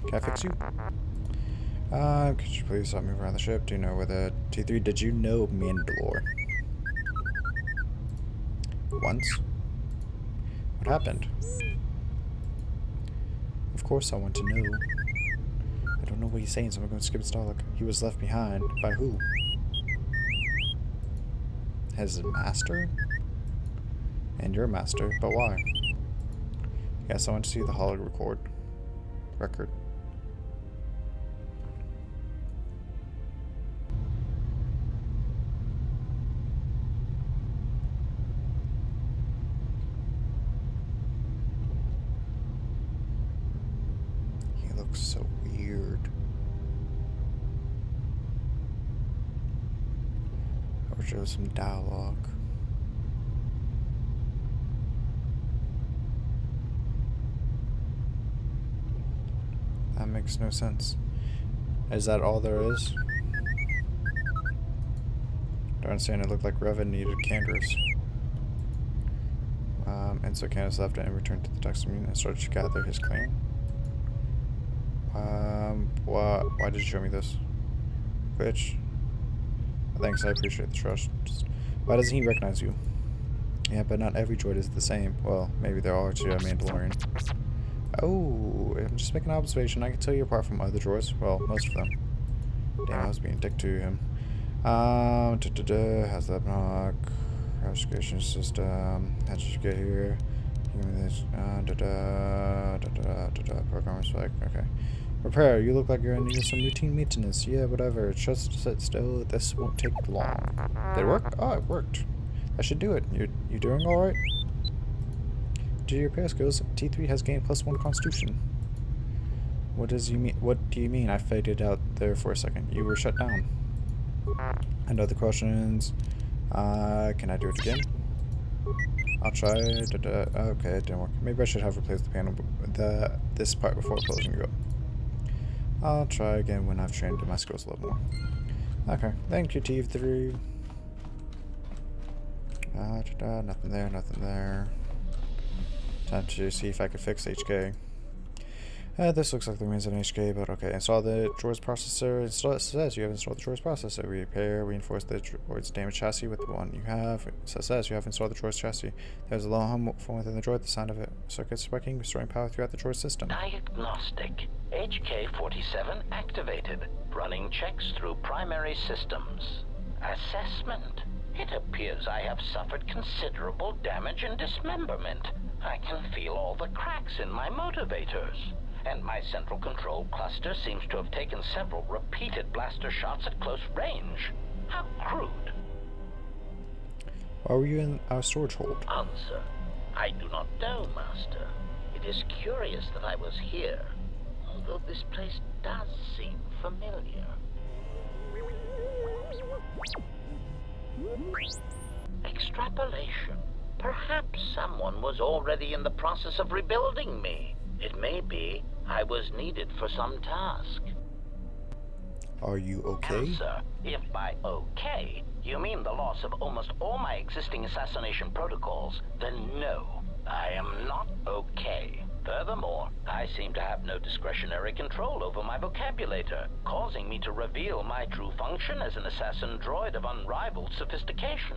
Can I fix you? Could you please stop moving around the ship? Do you know where the T3? Did you know Mandalore? Once? What happened? Of course I want to know. I don't know what he's saying, so I'm going to skip his dialogue. He was left behind. By who? His master? And your master, but why? Yes, I want to see the holo record. He looks so weird. Or show some dialogue. That makes no sense. Is that all there is? Don't understand, it looked like Revan needed Canderous. And so Candace left and returned to the Dexter and started to gather his clan. Why did you show me this? Bitch. Thanks, I appreciate the trust. Why doesn't he recognize you? Yeah, but not every droid is the same. Well, maybe there are to a Mandalorian. Oh, I'm just making an observation. I can tell you apart from other droids. Well, most of them. Damn, I was being a dick to him. How's that knock? Navigation system. How did you get here? Give me this. Program spec. Okay. Repair. You look like you're in need of some routine maintenance. Yeah, whatever. Just sit still. This won't take long. Did it work? Oh, it worked. I should do it. You doing all right? Due to your repair skills, T3 has gained +1 Constitution. What does you mean? What do you mean? I faded out there for a second. You were shut down. And other questions? Can I do it again? I'll try. Okay, it didn't work. Maybe I should have replaced the panel, this part before closing it up. I'll try again when I've trained my skills a little more. Okay, thank you, T3. Nothing there, nothing there. Time to see if I can fix HK. This looks like the remains of an HK, but okay. Install the droid's processor. It says you have installed the droid's processor. Reinforce the droid's damaged chassis with the one you have. It says you have installed the droid's chassis. There's a low hum from within the droid. The sound of it. Circuits working, restoring power throughout the droid system. Diagnostic. HK-47 activated. Running checks through primary systems. Assessment. It appears I have suffered considerable damage and dismemberment. I can feel all the cracks in my motivators. And my central control cluster seems to have taken several repeated blaster shots at close range. How crude. Why were you in our storage hold? Answer. I do not know, Master. It is curious that I was here, although this place does seem familiar. Extrapolation. Perhaps someone was already in the process of rebuilding me. It may be I was needed for some task. Are you okay? Answer. If by okay you mean the loss of almost all my existing assassination protocols, then no, I am not okay. Furthermore, I seem to have no discretionary control over my vocabulator, causing me to reveal my true function as an assassin droid of unrivaled sophistication.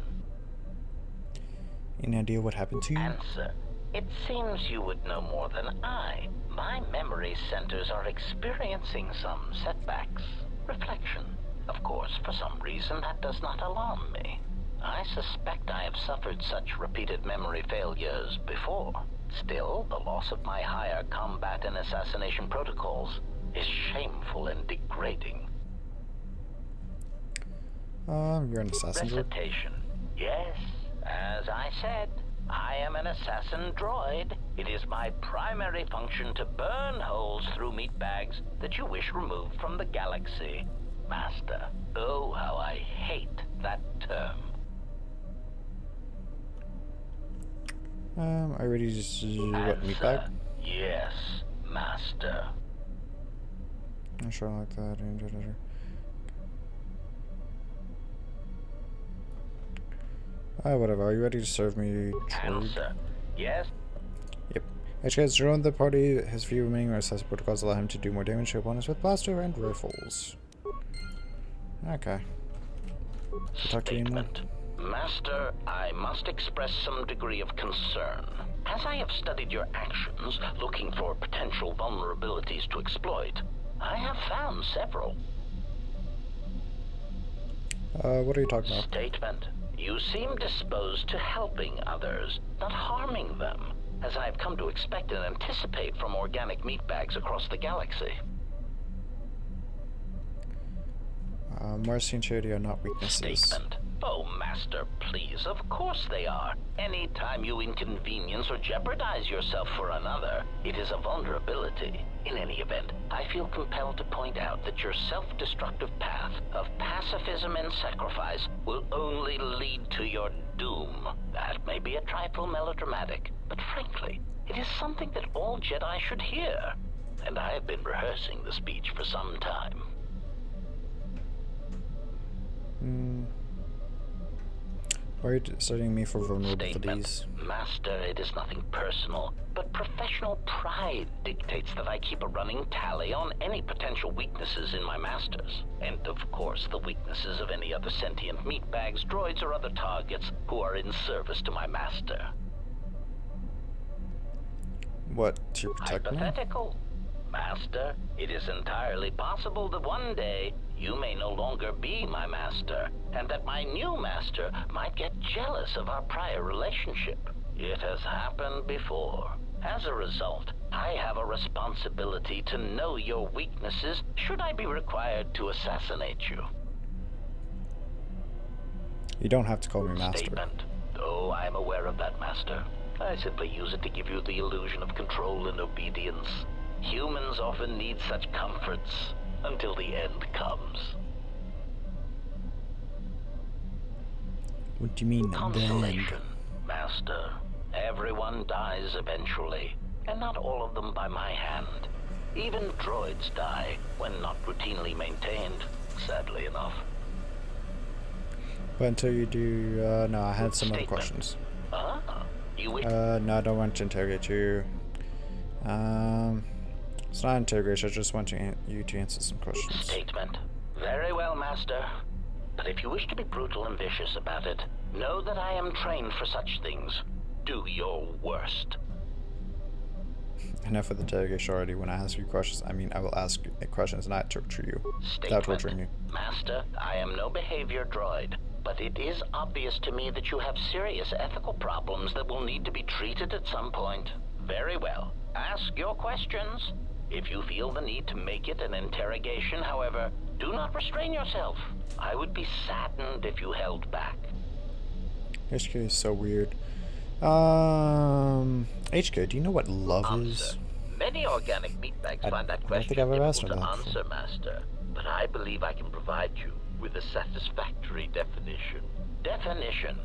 Any idea what happened to you? Answer. It seems you would know more than I. My memory centers are experiencing some setbacks. Reflection. Of course, for some reason that does not alarm me. I suspect I have suffered such repeated memory failures before. Still, the loss of my higher combat and assassination protocols is shameful and degrading. You're an assassin droid? Recitation. Yes, as I said, I am an assassin droid. It is my primary function to burn holes through meat bags that you wish removed from the galaxy. Master, oh how I hate that term. Are you ready to just let me back? Yes, Master. I'm sure I like that. Whatever. Are you ready to serve me? Answer. Yes. Yep. HK has joined the party. His few remaining assassin protocols allow him to do more damage to opponents with blaster and rifles. Okay. So talk to you more. Statement. Master, I must express some degree of concern. As I have studied your actions, looking for potential vulnerabilities to exploit, I have found several. What are you talking about? Statement. You seem disposed to helping others, not harming them, as I have come to expect and anticipate from organic meatbags across the galaxy. Mercy and charity are not weaknesses. Statement. Oh, Master, please, of course they are. Any time you inconvenience or jeopardize yourself for another, it is a vulnerability. In any event, I feel compelled to point out that your self-destructive path of pacifism and sacrifice will only lead to your doom. That may be a trifle melodramatic, but frankly, it is something that all Jedi should hear. And I have been rehearsing the speech for some time. Why are you studying me for vulnerabilities? Statement. Master, it is nothing personal, but professional pride dictates that I keep a running tally on any potential weaknesses in my masters. And of course, the weaknesses of any other sentient meatbags, droids, or other targets who are in service to my master. What, to protect me? Hypothetical. Master, it is entirely possible that one day you may no longer be my master, and that my new master might get jealous of our prior relationship. It has happened before. As a result, I have a responsibility to know your weaknesses should I be required to assassinate you. You don't have to call me master. Statement. Oh, I am aware of that, Master. I simply use it to give you the illusion of control and obedience. Humans often need such comforts until the end comes. What do you mean, Consolation, Master. Everyone dies eventually, and not all of them by my hand. Even droids die when not routinely maintained, sadly enough. But until you do, no, I had some other Statement. questions. You wish No, I don't want to interrogate you. It's not interrogation, I just want you to answer some questions. Statement. Very well, Master. But if you wish to be brutal and vicious about it, know that I am trained for such things. Do your worst. Enough of the interrogation already. When I ask you questions, I mean I will ask you questions, not torture you. Without torturing you. Master, I am no behavior droid, but it is obvious to me that you have serious ethical problems that will need to be treated at some point. Very well. Ask your questions. If you feel the need to make it an interrogation, however, do not restrain yourself. I would be saddened if you held back. HK is so weird. HK, do you know what love is? Many organic meatbags find that I don't question think I've ever asked difficult her to that answer, Master. But I believe I can provide you with a satisfactory definition. Definition.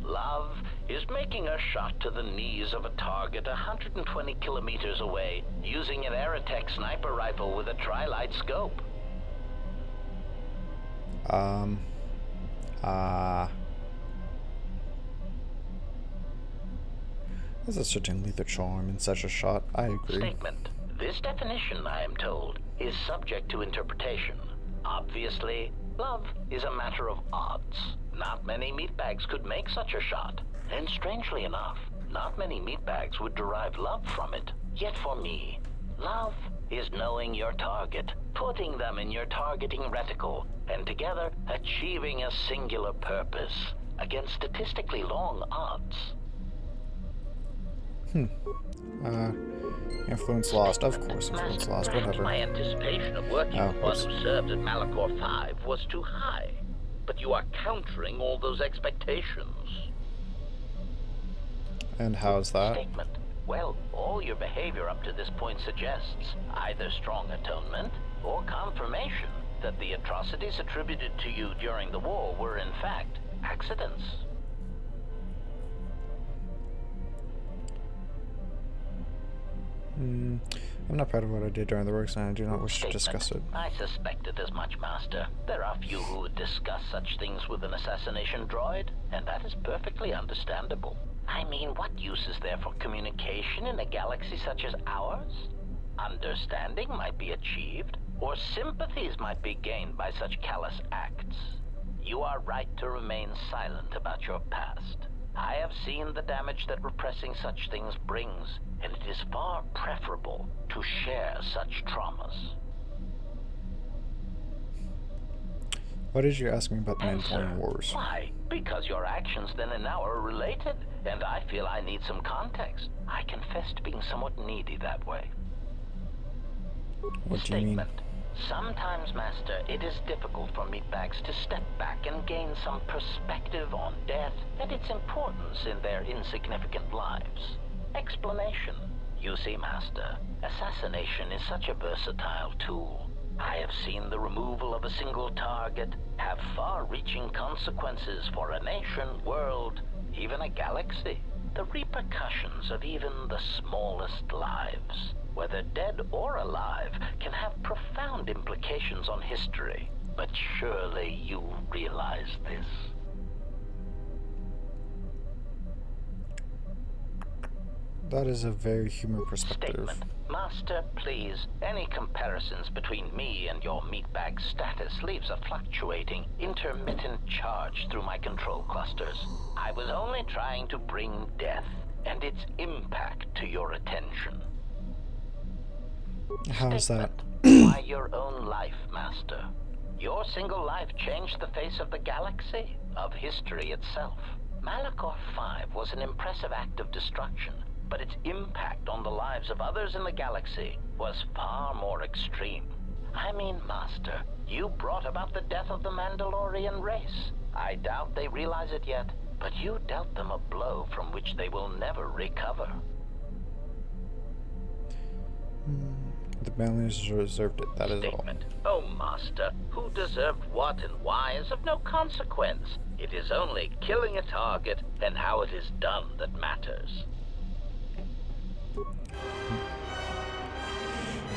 Love is making a shot to the knees of a target 120 kilometers away using an Aerotech sniper rifle with a tri-light scope. There's a certain lethal charm in such a shot. I agree. Statement. This definition, I am told, is subject to interpretation. Obviously, love is a matter of odds. Not many meatbags could make such a shot. And strangely enough, not many meatbags would derive love from it. Yet for me, love is knowing your target, putting them in your targeting reticle, and together achieving a singular purpose against statistically long odds. Influence lost. Of course, influence lost. Perhaps Whatever. my anticipation of working with one oops. who served at Malachor 5 was too high. But you are countering all those expectations. And how's that? Statement. Well, all your behavior up to this point suggests either strong atonement or confirmation that the atrocities attributed to you during the war were in fact accidents. I'm not proud of what I did during the works, and I do not wish to discuss it. I suspected as much, Master. There are few who would discuss such things with an assassination droid, and that is perfectly understandable. I mean, what use is there for communication in a galaxy such as ours? Understanding might be achieved, or sympathies might be gained by such callous acts. You are right to remain silent about your past. I have seen the damage that repressing such things brings, and it is far preferable to share such traumas. Why did you ask me about the Answer. Mandalorian Wars? Why? Because your actions then and now are related, and I feel I need some context. I confess to being somewhat needy that way. What do you mean? Statement. Sometimes, Master, it is difficult for meatbags to step back and gain some perspective on death and its importance in their insignificant lives. Explanation. You see, Master, assassination is such a versatile tool. I have seen the removal of a single target have far-reaching consequences for a nation, world, even a galaxy. The repercussions of even the smallest lives, whether dead or alive, can have profound implications on history. But surely you realize this. That is a very human perspective. Statement. Master, please, any comparisons between me and your meatbag status leaves a fluctuating, intermittent charge through my control clusters. I was only trying to bring death and its impact to your attention. How is that? Why your own life, Master? Your single life changed the face of the galaxy, of history itself. Malachor 5 was an impressive act of destruction, but its impact on the lives of others in the galaxy was far more extreme. I mean, Master, you brought about the death of the Mandalorian race. I doubt they realize it yet, but you dealt them a blow from which they will never recover. The Mandalorians deserved it, that is all. Statement. Oh, Master, who deserved what and why is of no consequence. It is only killing a target and how it is done that matters.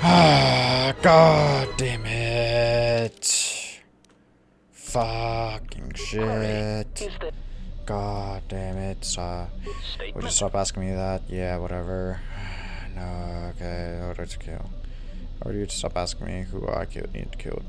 Ah, god damn it. Fucking shit. God damn it. Would you stop asking me that? Yeah, whatever. No, okay, order to kill. Or do you stop asking me who I need killed?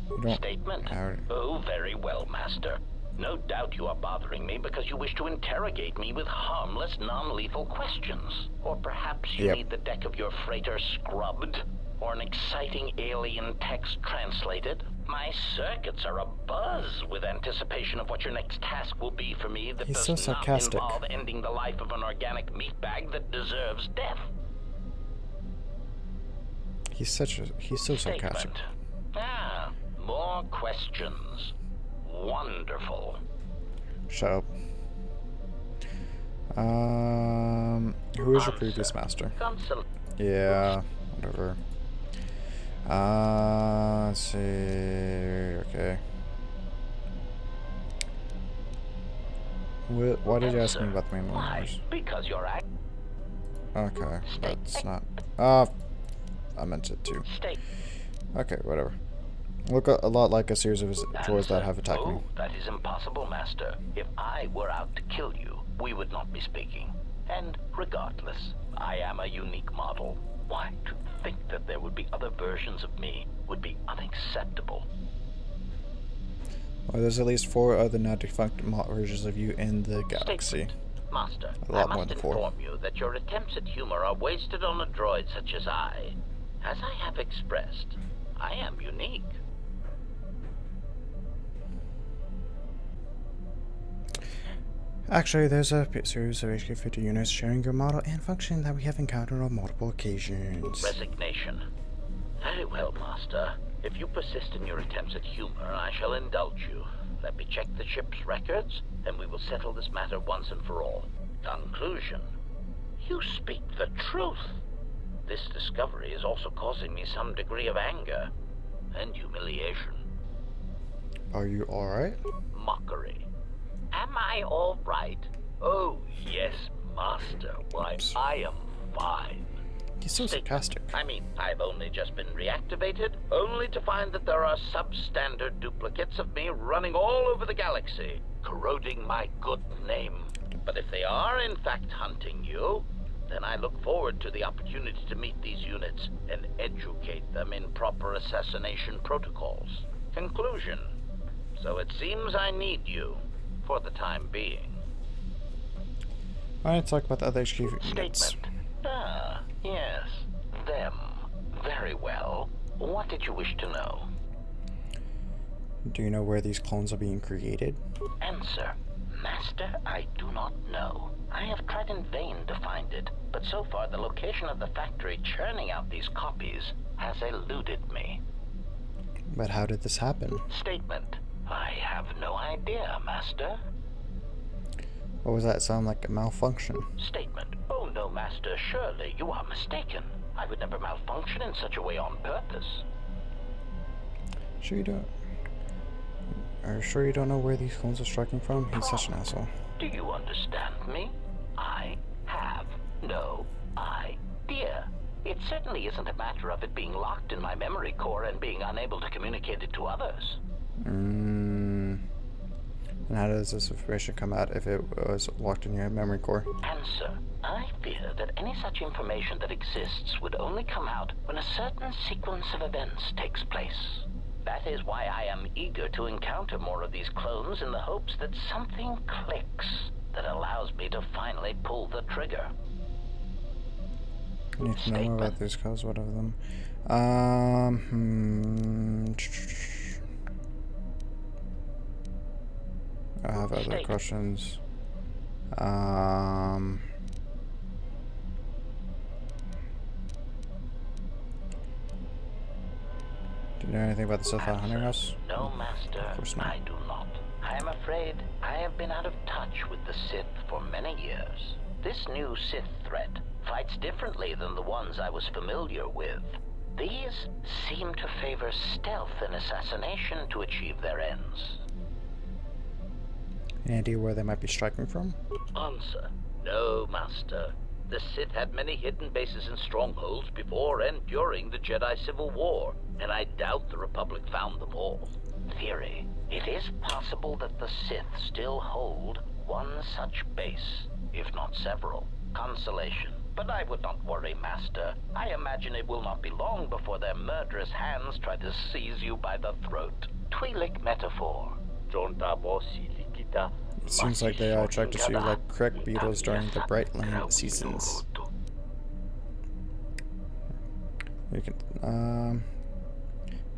You don't. Statement. Oh, very well, Master. No doubt you are bothering me because you wish to interrogate me with harmless, non-lethal questions. Or perhaps you need the deck of your freighter scrubbed, or an exciting alien text translated. My circuits are abuzz with anticipation of what your next task will be for me that does not involve ending the life of an organic meatbag that deserves death. He's so sarcastic. Ah, more questions. Wonderful. Shut up. Who is your previous master? Yeah, whatever. Let's see. Okay. Why did you ask me about the main ones? Because you're okay, that's not. I meant it too. Okay, whatever. Look a lot like a series of droids that have attacked me. Oh, that is impossible, Master. If I were out to kill you, we would not be speaking. And regardless, I am a unique model. Why, to think that there would be other versions of me would be unacceptable. Well, there's at least 4 other now defunct versions of you in the galaxy. Master, A lot I more must than 4. inform you that your attempts at humor are wasted on a droid such as I. As I have expressed, I am unique. Actually, there's a series of HK-50 units sharing your model and function that we have encountered on multiple occasions. Resignation. Very well, Master. If you persist in your attempts at humor, I shall indulge you. Let me check the ship's records, and we will settle this matter once and for all. Conclusion. You speak the truth. This discovery is also causing me some degree of anger and humiliation. Are you alright? Mockery. Am I all right? Oh, yes, Master. Why, Oops. I am fine. He's so sarcastic. I mean, I've only just been reactivated, only to find that there are substandard duplicates of me running all over the galaxy, corroding my good name. But if they are in fact hunting you, then I look forward to the opportunity to meet these units and educate them in proper assassination protocols. Conclusion. So it seems I need you, for the time being. Alright, let's talk about the other HQ units. Statement. Ah, yes. Them. Very well. What did you wish to know? Do you know where these clones are being created? Answer. Master, I do not know. I have tried in vain to find it, but so far the location of the factory churning out these copies has eluded me. But how did this happen? Statement. I have no idea, Master. What was that sound like? A malfunction? Statement. Oh no, Master, surely you are mistaken. I would never malfunction in such a way on purpose. Sure you don't. Are you sure you don't know where these clones are striking from? He's such an asshole. Do you understand me? I have no idea. It certainly isn't a matter of it being locked in my memory core and being unable to communicate it to others. And how does this information come out if it was locked in your memory core? Answer. I fear that any such information that exists would only come out when a certain sequence of events takes place. That is why I am eager to encounter more of these clones in the hopes that something clicks that allows me to finally pull the trigger. I need to know more about these clones, what of them? I have other questions. Do you know anything about the Sith hunting house? No, Master, Of course not. I do not. I am afraid I have been out of touch with the Sith for many years. This new Sith threat fights differently than the ones I was familiar with. These seem to favor stealth and assassination to achieve their ends. Any idea where they might be striking from? Answer. No, Master. The Sith had many hidden bases and strongholds before and during the Jedi Civil War, and I doubt the Republic found them all. Theory. It is possible that the Sith still hold one such base, if not several. Consolation. But I would not worry, Master. I imagine it will not be long before their murderous hands try to seize you by the throat. Twi'lek metaphor. It seems like they are attracted to you like crick beetles during the bright land seasons. You can,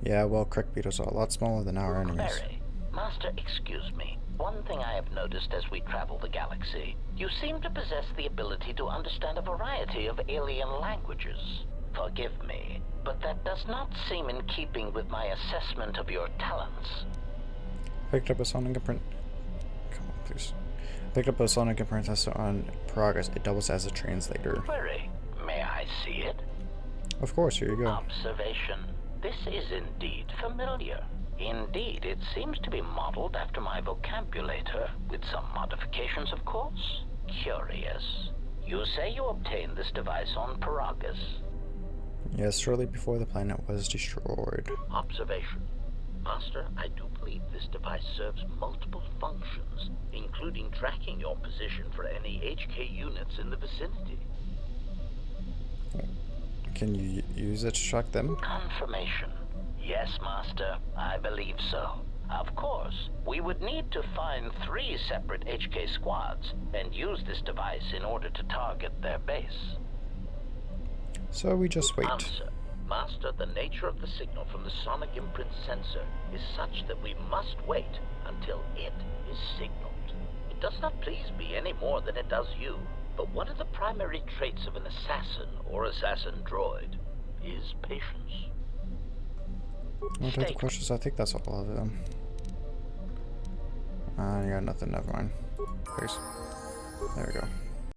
yeah, well, crick beetles are a lot smaller than our enemies. Very. Master, excuse me. One thing I have noticed as we travel the galaxy, you seem to possess the ability to understand a variety of alien languages. Forgive me, but that does not seem in keeping with my assessment of your talents. Picked up a sonic imprint. Come on, please. Picked up a sonic imprint tester on progress. It doubles as a translator. Query. May I see it? Of course, here you go. Observation. This is indeed familiar. Indeed, it seems to be modeled after my vocabulator, with some modifications, of course. Curious. You say you obtained this device on Paragus. Yes, shortly before the planet was destroyed. Observation. Master, I do believe this device serves multiple functions, including tracking your position for any HK units in the vicinity. Can you use it to track them? Confirmation. Yes, Master, I believe so. Of course, we would need to find 3 separate HK squads and use this device in order to target their base. So we just wait. Answer. Master, the nature of the signal from the sonic imprint sensor is such that we must wait until it is signaled. It does not please me any more than it does you, but one of the primary traits of an assassin or assassin droid is patience. I'll take the questions. I think that's all of them. You got nothing. Never mind. Thanks. There we go.